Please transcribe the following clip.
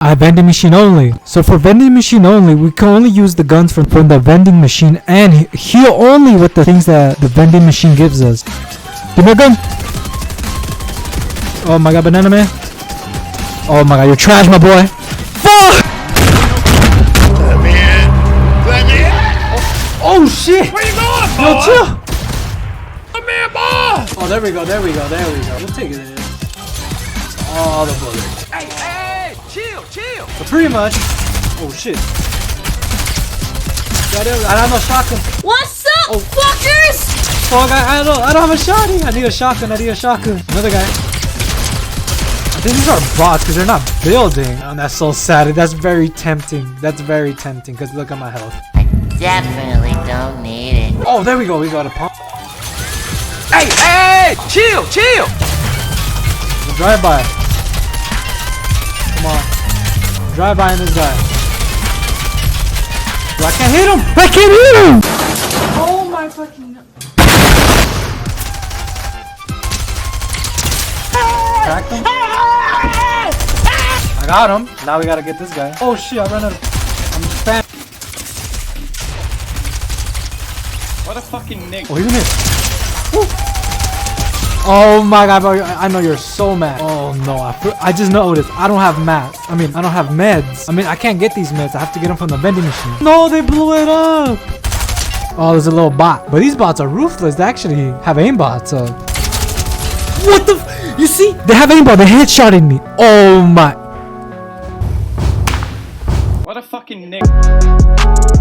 Vending machine only. So for vending machine only, we can only use the guns from the vending machine and heal only with the things that the vending machine gives us. Give me a gun. Oh my god, banana man. Oh my god, you're trash, my boy. Fuck! Oh shit! Where you going, boy? Yo, chill. Come here, boy. Oh, there we go. We'll take it in. All the bullets. Hey, chill. So pretty much. Oh shit. I don't have a shotgun. What's up, fuckers? Fuck, I don't have a shotty. I need a shotgun. Another guy. I think these are bots because they're not building. Oh, that's so sad. That's very tempting. Because look at my health. Definitely don't need it. Oh, there we go. We got a pump. Hey, chill. We'll drive by. Come on. Drive by in this guy. Bro, I can't hit him. Oh my fucking. Cracked him. I got him. Now we gotta get this guy. Oh shit, I ran out of... I'm spam. What a fucking nigga. Oh, he's in here. Woo. Oh my god, bro. I know you're so mad. Oh no, I just noticed. I don't have mats. I don't have meds. I can't get these meds. I have to get them from the vending machine. No, they blew it up. Oh, there's a little bot. But these bots are ruthless. They actually have aimbots. What the you see? They have aimbot. They headshotted me. Oh my. What a fucking nigga.